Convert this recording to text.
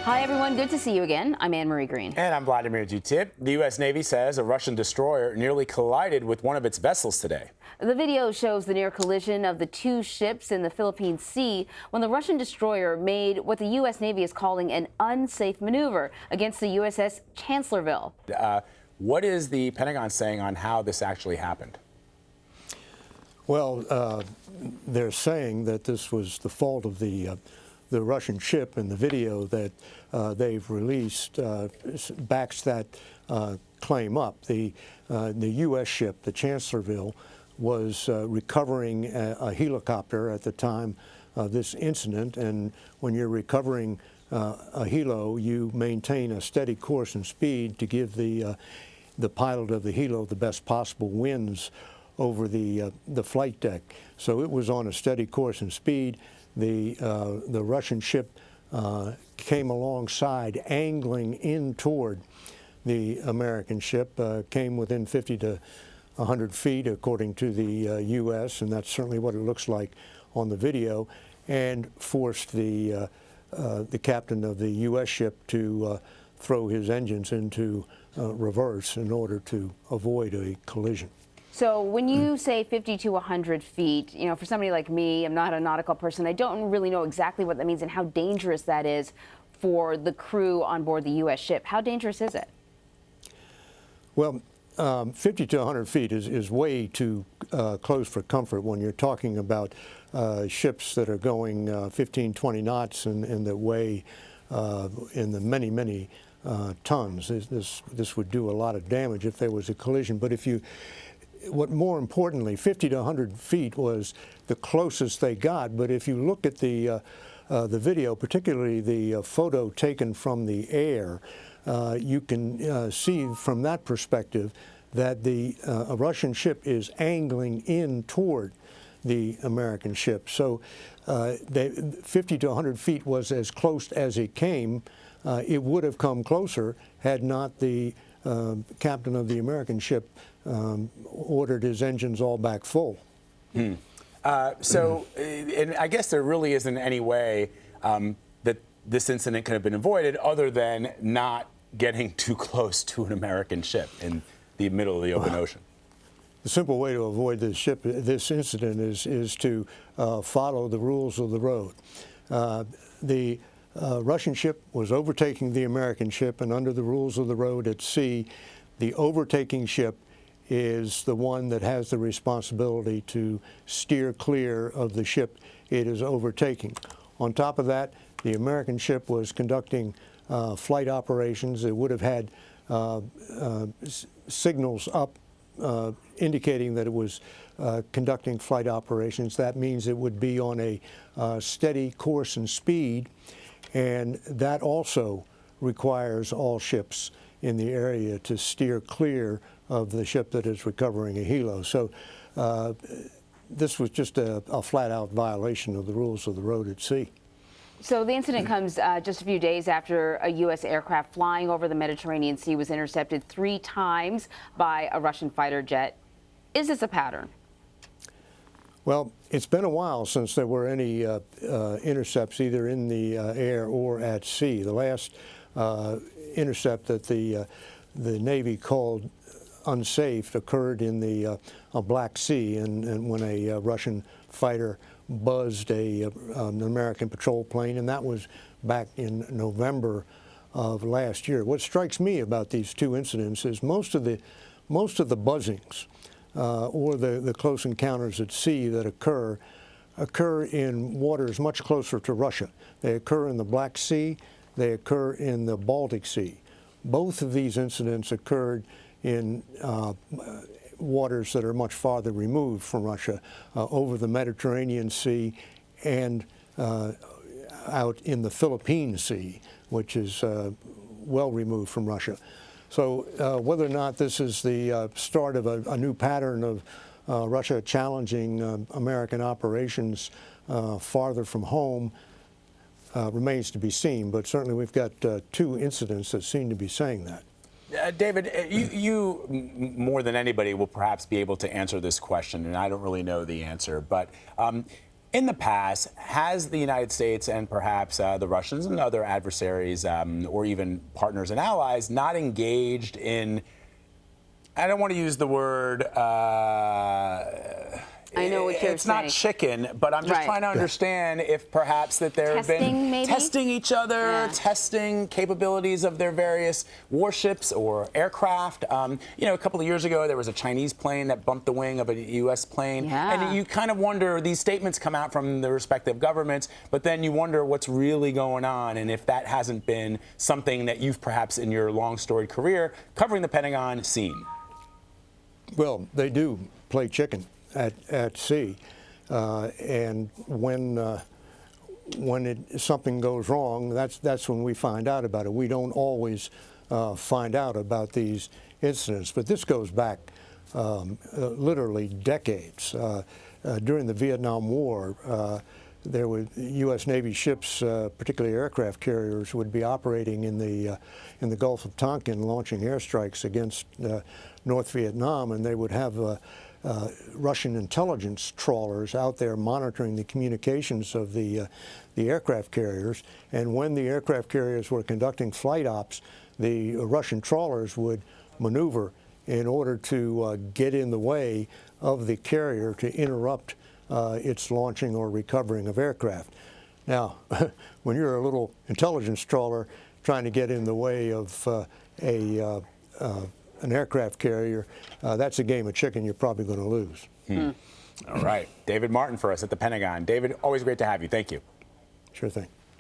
Hi, everyone. Good to see you again. I'm Anne-Marie Green. And I'm Vladimir Dutip. The U.S. Navy says a Russian destroyer nearly collided with one of its vessels today. The video shows the near collision of the two ships in the Philippine Sea when the Russian destroyer made what the U.S. Navy is calling an unsafe maneuver against the USS Chancellorsville. What is the Pentagon saying on how this actually happened? Well, they're saying that this was the fault of the Russian ship, and the video that they've released backs that claim up. The U.S. ship, the Chancellorsville, was recovering a helicopter at the time of this incident, and when you're recovering a helo, you maintain a steady course and speed to give the pilot of the helo the best possible winds over the flight deck. So it was on a steady course and speed. The Russian ship came alongside, angling in toward the American ship, came within 50 to 100 feet, according to the U.S., and that's certainly what it looks like on the video, and forced the captain of the U.S. ship to throw his engines into reverse in order to avoid a collision. So when you say 50 to 100 feet, you know, for somebody like me, I'm not a nautical person, I don't really know exactly what that means and how dangerous that is for the crew on board the U.S. ship. How dangerous is it? Well, 50 to 100 feet is way too close for comfort when you're talking about ships that are going 15, 20 knots and that weigh in the many tons. This would do a lot of damage if there was a collision. But what more importantly, 50 to 100 feet was the closest they got. But if you look at the video, particularly the photo taken from the air, you can see from that perspective that a Russian ship is angling in toward the American ship. So 50 to 100 feet was as close as it came. It would have come closer had not the captain of the American ship ordered his engines all back full. And I guess there really isn't any way that this incident could have been avoided other than not getting too close to an American ship in the middle of the open ocean. The simple way to avoid this incident is to follow the rules of the road. The Russian ship was overtaking the American ship, and under the rules of the road at sea, the overtaking ship is the one that has the responsibility to steer clear of the ship it is overtaking. On top of that, the American ship was conducting flight operations. It would have had signals up indicating that it was conducting flight operations. That means it would be on a steady course and speed, and that also requires all ships in the area to steer clear of the ship that is recovering a helo. So this was just a flat-out violation of the rules of the road at sea. So the incident comes just a few days after a U.S. aircraft flying over the Mediterranean Sea was intercepted 3 times by a Russian fighter jet. Is this a pattern? Well, it's been a while since there were any intercepts either in the air or at sea. The last intercept that the Navy called unsafe occurred in the Black Sea, and when a Russian fighter buzzed an American patrol plane, and that was back in November of last year. What strikes me about these two incidents is most of the buzzings or the close encounters at sea that occur in waters much closer to Russia. They occur in the Black Sea, they occur in the Baltic Sea. Both of these incidents occurred in waters that are much farther removed from Russia, over the Mediterranean Sea and out in the Philippine Sea, which is well removed from Russia. So whether or not this is the start of a new pattern of Russia challenging American operations farther from home remains to be seen, but certainly we've got 2 incidents that seem to be saying that. David, you more than anybody will perhaps be able to answer this question, and I don't really know the answer, but In the past, has the United States and perhaps the Russians and other adversaries or even partners and allies not engaged in, I don't want to use the word, I know what you're it's not saying. chicken, but I'm just Right. trying to understand if perhaps that there have been Testing, maybe? testing each other, Yeah. testing capabilities of their various warships or aircraft. You know, a couple of years ago, there was a Chinese plane that bumped the wing of a U.S. plane. Yeah. And you kind of wonder, these statements come out from the respective governments, but then you wonder what's really going on and if that hasn't been something that you've perhaps in your long storied career covering the Pentagon seen. Well, they do play chicken at sea, and when something goes wrong, that's when we find out about it. We don't always find out about these incidents, but this goes back literally decades. During the Vietnam War, there were U.S. Navy ships, particularly aircraft carriers, would be operating in the Gulf of Tonkin, launching airstrikes against North Vietnam, and they would have Russian intelligence trawlers out there monitoring the communications of the aircraft carriers. And when the aircraft carriers were conducting flight ops, the Russian trawlers would maneuver in order to get in the way of the carrier to interrupt its launching or recovering of aircraft. Now, when you're a little intelligence trawler trying to get in the way of an aircraft carrier, that's a game of chicken you're probably going to lose. All right. David Martin for us at the Pentagon. David, always great to have you. Thank you. Sure thing.